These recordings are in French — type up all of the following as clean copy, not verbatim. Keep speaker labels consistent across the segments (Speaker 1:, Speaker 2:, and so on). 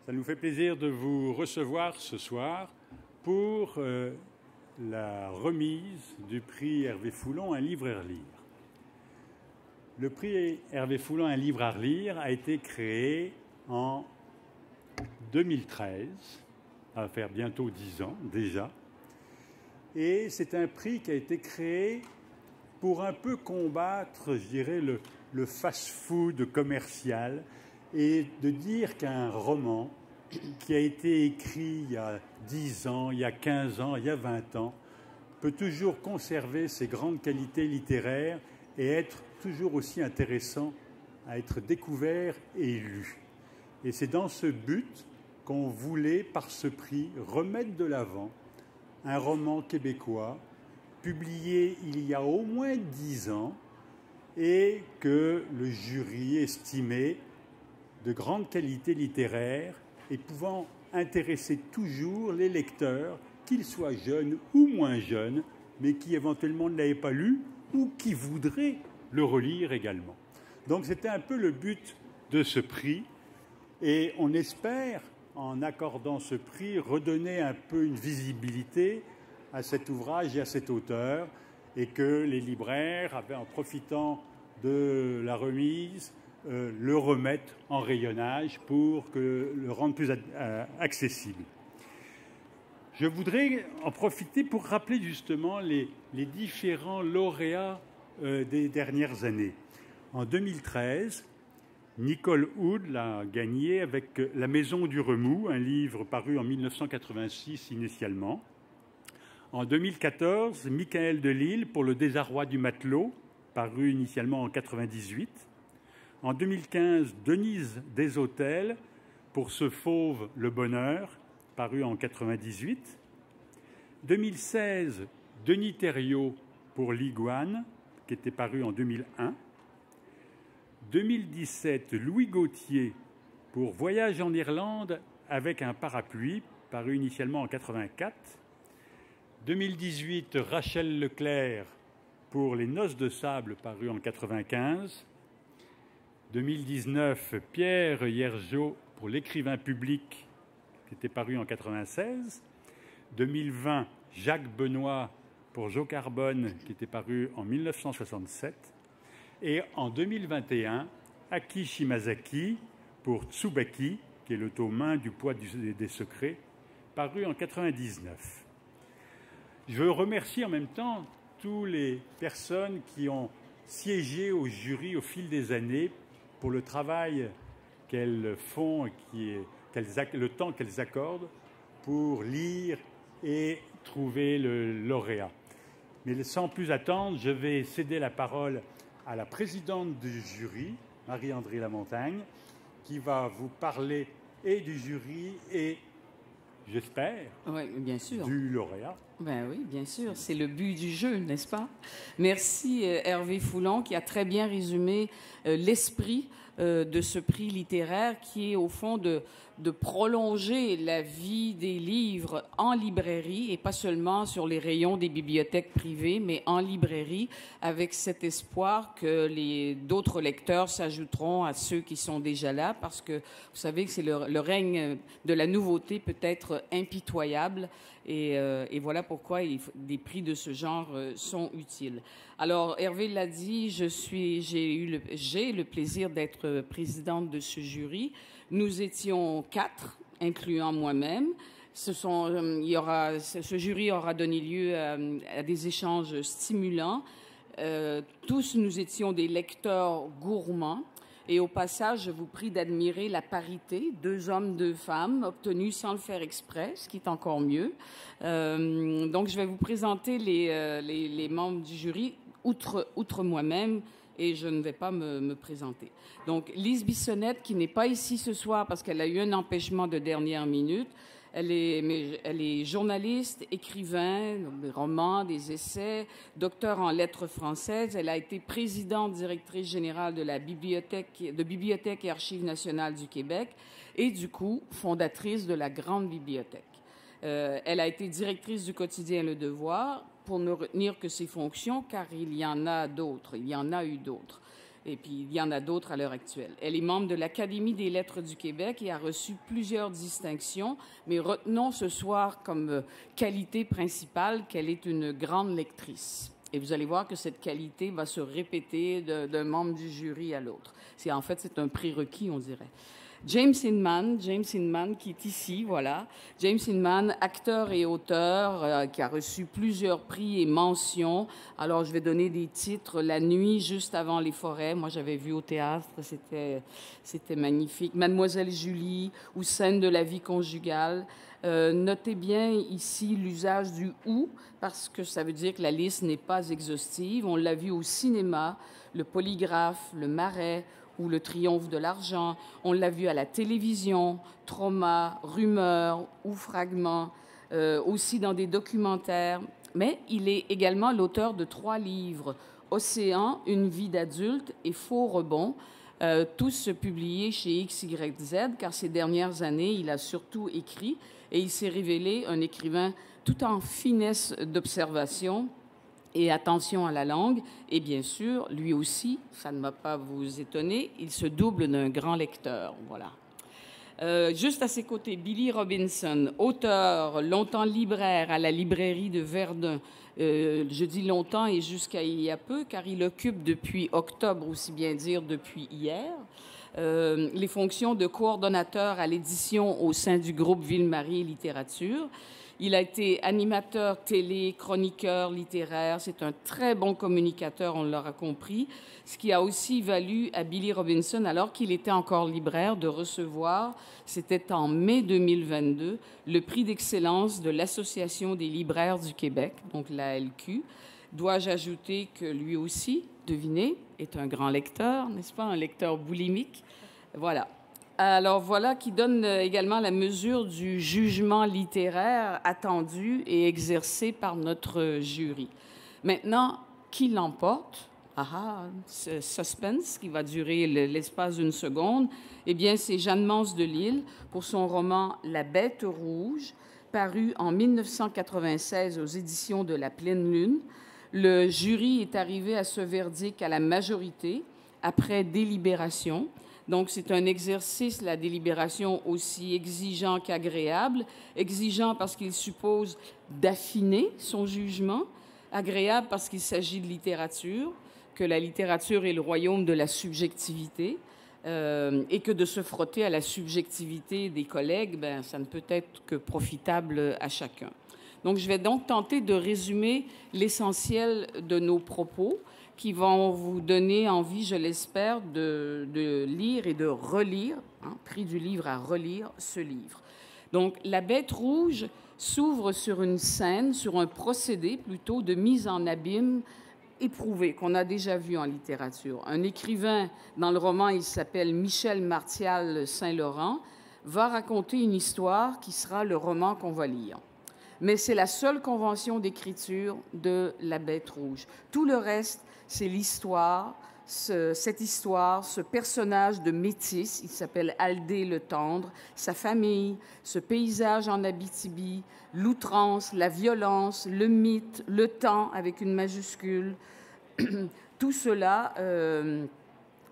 Speaker 1: Ça nous fait plaisir de vous recevoir ce soir pour la remise du prix Hervé Foulon, un livre à relire. Le prix Hervé Foulon, un livre à relire, a été créé en 2013, ça va faire bientôt 10 ans déjà, et c'est un prix qui a été créé pour un peu combattre, je dirais, le fast-food commercial et de dire qu'un roman qui a été écrit il y a 10 ans, il y a 15 ans, il y a 20 ans, peut toujours conserver ses grandes qualités littéraires et être toujours aussi intéressant à être découvert et lu. Et c'est dans ce but qu'on voulait, par ce prix, remettre de l'avant un roman québécois publié il y a au moins 10 ans et que le jury estimait de grande qualité littéraire et pouvant intéresser toujours les lecteurs, qu'ils soient jeunes ou moins jeunes, mais qui éventuellement ne l'avaient pas lu ou qui voudraient le relire également. Donc c'était un peu le but de ce prix et on espère, en accordant ce prix, redonner un peu une visibilité à cet ouvrage et à cet auteur et que les libraires, en profitant de la remise, le remettent en rayonnage pour le rendre plus accessible. Je voudrais en profiter pour rappeler justement les différents lauréats des dernières années. En 2013, Nicole Hood l'a gagné avec La Maison du Remous, un livre paru en 1986 initialement. En 2014, Michael Delisle pour Le désarroi du matelot, paru initialement en 1998. En 2015, Denise Desautels pour Ce fauve le bonheur, paru en 1998. 2016, Denis Thériault pour L'Iguane, qui était paru en 2001. 2017, Louis Gauthier pour Voyage en Irlande avec un parapluie, paru initialement en 1984. 2018, Rachel Leclerc pour Les Noces de sable, paru en 1995. 2019, Pierre Hiergeau pour L'écrivain public, qui était paru en 1996. 2020, Jacques Benoît pour Jo Carbone, qui était paru en 1967. Et en 2021, Aki Shimazaki pour Tsubaki, qui est le tome 1 du poids des secrets, paru en 1999. Je veux remercier en même temps toutes les personnes qui ont siégé au jury au fil des années pour le travail qu'elles font et le temps qu'elles accordent pour lire et trouver le lauréat. Mais sans plus attendre, je vais céder la parole à la présidente du jury, Marie-André Lamontagne, qui va vous parler et du jury et, j'espère,
Speaker 2: oui, bien sûr,
Speaker 1: du lauréat.
Speaker 2: Ben oui, bien sûr, c'est le but du jeu, n'est-ce pas? Merci Hervé Foulon qui a très bien résumé l'esprit de ce prix littéraire qui est au fond de prolonger la vie des livres en librairie et pas seulement sur les rayons des bibliothèques privées, mais en librairie avec cet espoir que d'autres lecteurs s'ajouteront à ceux qui sont déjà là parce que vous savez que c'est le règne de la nouveauté peut être impitoyable et voilà pourquoi des prix de ce genre sont utiles. Alors, Hervé l'a dit, j'ai le plaisir d'être présidente de ce jury. Nous étions 4, incluant moi-même. Ce jury aura donné lieu à des échanges stimulants. Tous, nous étions des lecteurs gourmands. Et au passage, je vous prie d'admirer la parité, 2 hommes, 2 femmes, obtenue sans le faire exprès, ce qui est encore mieux. Donc, je vais vous présenter les membres du jury, outre moi-même, et je ne vais pas me présenter. Donc, Lise Bissonnette, qui n'est pas ici ce soir parce qu'elle a eu un empêchement de dernière minute. Elle est journaliste, écrivain, des romans, des essais, docteur en lettres françaises. Elle a été présidente directrice générale de la Bibliothèque et Archives nationales du Québec et du coup fondatrice de la Grande Bibliothèque. Elle a été directrice du quotidien Le Devoir pour ne retenir que ses fonctions car il y en a eu d'autres. Et puis, il y en a d'autres à l'heure actuelle. Elle est membre de l'Académie des lettres du Québec et a reçu plusieurs distinctions, mais retenons ce soir comme qualité principale qu'elle est une grande lectrice. Et vous allez voir que cette qualité va se répéter d'un membre du jury à l'autre. En fait, c'est un prérequis, on dirait. James Hinman, qui est ici, voilà. James Hinman, acteur et auteur, qui a reçu plusieurs prix et mentions. Alors, je vais donner des titres. La nuit, juste avant les forêts. Moi, j'avais vu au théâtre, c'était magnifique. Mademoiselle Julie ou Scène de la vie conjugale. Notez bien ici l'usage du « ou », parce que ça veut dire que la liste n'est pas exhaustive. On l'a vu au cinéma, Le Polygraphe, Le Marais, ou Le Triomphe de l'argent. On l'a vu à la télévision, Trauma, Rumeur ou Fragments, aussi dans des documentaires. Mais il est également l'auteur de 3 livres, Océan, Une vie d'adulte et Faux rebond, tous publiés chez XYZ, car ces dernières années, il a surtout écrit et il s'est révélé un écrivain tout en finesse d'observation et attention à la langue. Et bien sûr, lui aussi, ça ne va pas vous étonner, il se double d'un grand lecteur. Voilà. Juste à ses côtés, Billy Robinson, auteur, longtemps libraire à la librairie de Verdun. Je dis longtemps et jusqu'à il y a peu, car il occupe depuis octobre, aussi bien dire depuis hier, les fonctions de coordonnateur à l'édition au sein du groupe Ville-Marie Littérature. Il a été animateur télé, chroniqueur littéraire. C'est un très bon communicateur, on l'aura compris, ce qui a aussi valu à Billy Robinson, alors qu'il était encore libraire, de recevoir, c'était en mai 2022, le prix d'excellence de l'Association des libraires du Québec, donc l'ALQ. Dois-je ajouter que lui aussi, devinez, est un grand lecteur, n'est-ce pas, un lecteur boulimique? Voilà. Alors voilà qui donne également la mesure du jugement littéraire attendu et exercé par notre jury. Maintenant, qui l'emporte? Ce suspense qui va durer l'espace d'une seconde. Eh bien, c'est Jeanne-Mance Delisle pour son roman La Bête rouge, paru en 1996 aux éditions de La Pleine Lune. Le jury est arrivé à ce verdict à la majorité après délibération. Donc, c'est un exercice, la délibération, aussi exigeant qu'agréable. Exigeant parce qu'il suppose d'affiner son jugement. Agréable parce qu'il s'agit de littérature, que la littérature est le royaume de la subjectivité, et que de se frotter à la subjectivité des collègues, ça ne peut être que profitable à chacun. Donc, je vais donc tenter de résumer l'essentiel de nos propos, qui vont vous donner envie, je l'espère, de lire et de relire, prix du livre à relire, ce livre. Donc, La Bête rouge s'ouvre sur une scène, sur un procédé plutôt de mise en abîme éprouvé, qu'on a déjà vu en littérature. Un écrivain, dans le roman, il s'appelle Michel Martial Saint-Laurent, va raconter une histoire qui sera le roman qu'on va lire. Mais c'est la seule convention d'écriture de La Bête rouge. Tout le reste, c'est l'histoire, cette histoire, ce personnage de métis, il s'appelle Aldé le Tendre, sa famille, ce paysage en Abitibi, l'outrance, la violence, le mythe, le temps avec une majuscule. Tout cela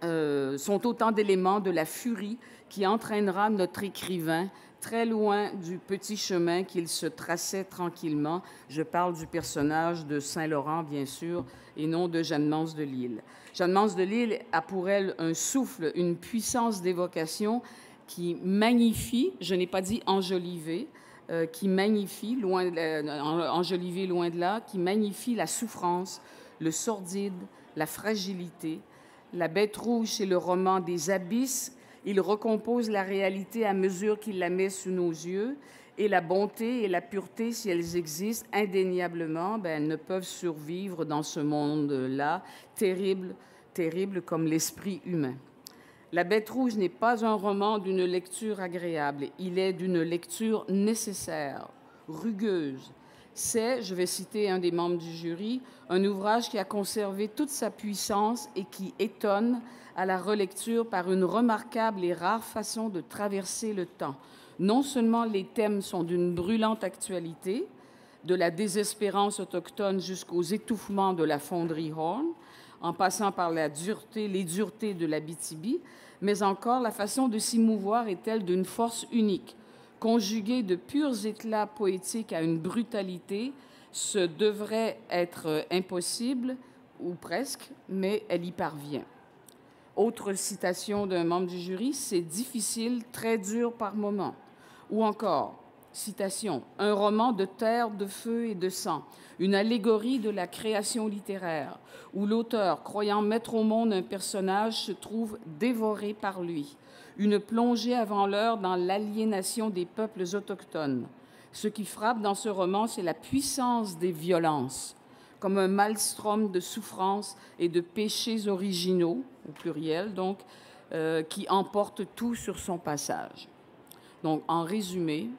Speaker 2: sont autant d'éléments de la furie qui entraînera notre écrivain très loin du petit chemin qu'il se traçait tranquillement. Je parle du personnage de Saint-Laurent, bien sûr, et non de Jeanne-Mance Delisle. Jeanne-Mance Delisle a pour elle un souffle, une puissance d'évocation qui magnifie, je n'ai pas dit enjoliver, qui magnifie, enjoliver loin de là, qui magnifie la souffrance, le sordide, la fragilité. La Bête rouge, c'est le roman des abysses. Il recompose la réalité à mesure qu'il la met sous nos yeux. Et la bonté et la pureté, si elles existent, indéniablement, elles ne peuvent survivre dans ce monde-là, terrible, terrible comme l'esprit humain. La Bête rouge n'est pas un roman d'une lecture agréable. Il est d'une lecture nécessaire, rugueuse. C'est, je vais citer un des membres du jury, un ouvrage qui a conservé toute sa puissance et qui étonne à la relecture par une remarquable et rare façon de traverser le temps. Non seulement les thèmes sont d'une brûlante actualité, de la désespérance autochtone jusqu'aux étouffements de la fonderie Horn, en passant par la dureté, les duretés de l'Abitibi, mais encore la façon de s'y mouvoir est-elle d'une force unique. Conjuguée de purs éclats poétiques à une brutalité, ce devrait être impossible, ou presque, mais elle y parvient. Autre citation d'un membre du jury, c'est difficile, très dur par moments. Ou encore, citation, un roman de terre, de feu et de sang, une allégorie de la création littéraire, où l'auteur, croyant mettre au monde un personnage, se trouve dévoré par lui. Une plongée avant l'heure dans l'aliénation des peuples autochtones. Ce qui frappe dans ce roman, c'est la puissance des violences, comme un maelstrom de souffrances et de péchés originaux, au pluriel, donc, qui emporte tout sur son passage. Donc, en résumé,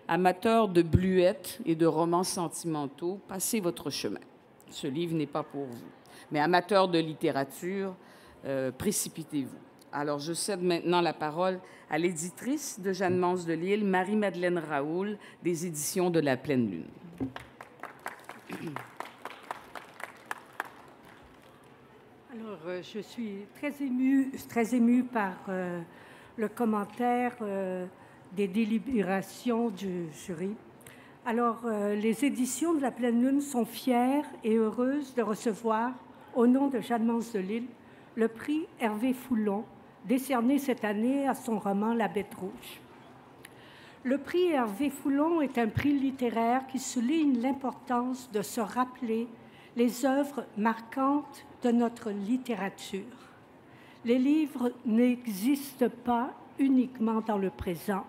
Speaker 2: amateurs de bluettes et de romans sentimentaux, passez votre chemin. Ce livre n'est pas pour vous. Mais amateurs de littérature, précipitez-vous. Alors, je cède maintenant la parole à l'éditrice de Jeanne Mance de Lille, Marie-Madeleine Raoul, des éditions de La Pleine Lune.
Speaker 3: Alors, je suis très émue par le commentaire des délibérations du jury. Alors, les éditions de La Pleine Lune sont fières et heureuses de recevoir, au nom de Jeanne Mance de Lille, le prix Hervé Foulon, décerné cette année à son roman La Bête rouge. Le prix Hervé Foulon est un prix littéraire qui souligne l'importance de se rappeler les œuvres marquantes de notre littérature. Les livres n'existent pas uniquement dans le présent.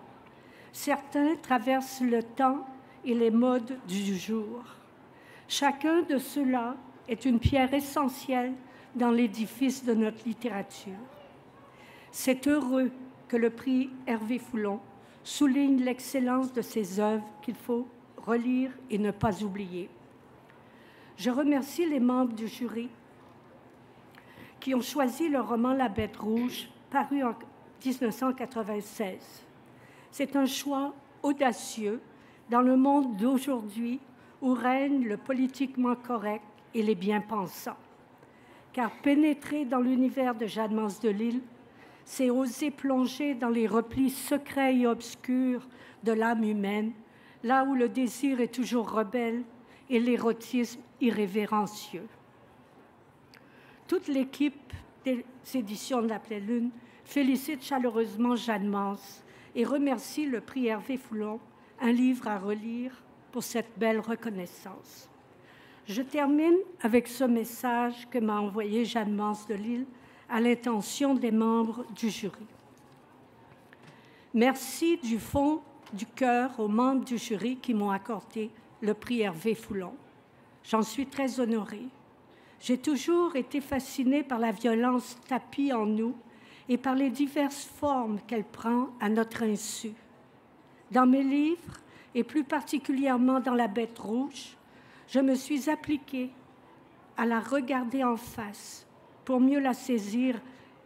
Speaker 3: Certains traversent le temps et les modes du jour. Chacun de ceux-là est une pierre essentielle dans l'édifice de notre littérature. C'est heureux que le prix Hervé Foulon souligne l'excellence de ces œuvres qu'il faut relire et ne pas oublier. Je remercie les membres du jury qui ont choisi le roman La Bête rouge, paru en 1996. C'est un choix audacieux dans le monde d'aujourd'hui où règne le politiquement correct et les bien-pensants. Car pénétrer dans l'univers de Jeanne Mance de Lille, c'est oser plonger dans les replis secrets et obscurs de l'âme humaine, là où le désir est toujours rebelle et l'érotisme irrévérencieux. Toute l'équipe des éditions de La Pleine Lune félicite chaleureusement Jeanne Mance et remercie le prix Hervé Foulon, un livre à relire pour cette belle reconnaissance. Je termine avec ce message que m'a envoyé Jeanne Mance de Lille à l'intention des membres du jury. Merci du fond du cœur aux membres du jury qui m'ont accordé le prix Hervé Foulon. J'en suis très honorée. J'ai toujours été fascinée par la violence tapie en nous et par les diverses formes qu'elle prend à notre insu. Dans mes livres, et plus particulièrement dans La Bête rouge, je me suis appliquée à la regarder en face pour mieux la saisir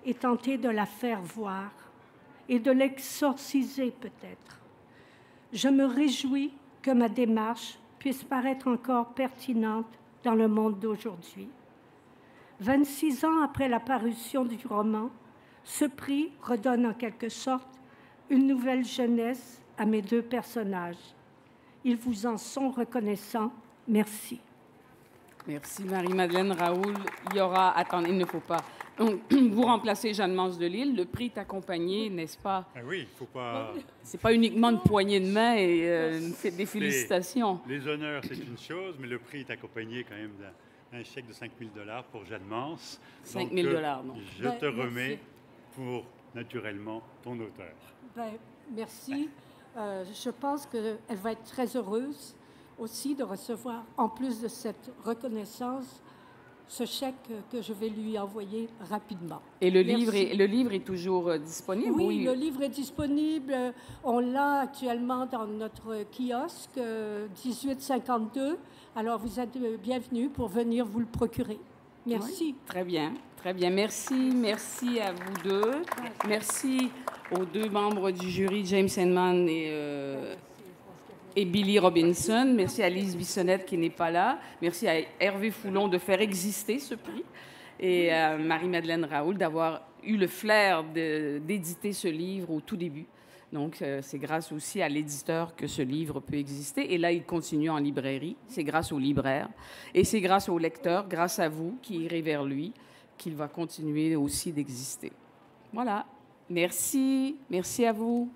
Speaker 3: et tenter de la faire voir et de l'exorciser peut-être. Je me réjouis que ma démarche puisse paraître encore pertinente dans le monde d'aujourd'hui. 26 ans après la parution du roman, ce prix redonne en quelque sorte une nouvelle jeunesse à mes deux personnages. Ils vous en sont reconnaissants. Merci.
Speaker 2: Merci Marie-Madeleine Raoul. Il y aura... Attendez, il ne faut pas... Vous remplacez Jeanne Mance de Lille. Le prix est accompagné, n'est-ce pas?
Speaker 1: Ah oui, il ne faut pas...
Speaker 2: C'est pas uniquement une poignée de main et des félicitations.
Speaker 1: Les honneurs, c'est une chose, mais le prix est accompagné quand même d'un chèque de 5 000 $ pour Jeanne Mance.
Speaker 2: 5 000 $, non.
Speaker 1: Je te remets pour, naturellement, ton auteur.
Speaker 3: Merci. Je pense qu'elle va être très heureuse aussi de recevoir, en plus de cette reconnaissance, ce chèque que je vais lui envoyer rapidement. Et
Speaker 2: le livre est toujours disponible?
Speaker 3: Oui, le livre est disponible. On l'a actuellement dans notre kiosque 1852. Alors, vous êtes bienvenus pour venir vous le procurer. Merci.
Speaker 2: Oui, très bien, très bien. Merci à vous deux. Merci aux deux membres du jury, James Henman et Billy Robinson. Merci à Lise Bissonnette qui n'est pas là. Merci à Hervé Foulon de faire exister ce prix. et à Marie-Madeleine Raoul d'avoir eu le flair d'éditer ce livre au tout début. Donc, c'est grâce aussi à l'éditeur que ce livre peut exister. Et là, il continue en librairie. C'est grâce au libraire. Et c'est grâce au lecteur, grâce à vous qui irez vers lui, qu'il va continuer aussi d'exister. Voilà. Merci. Merci à vous.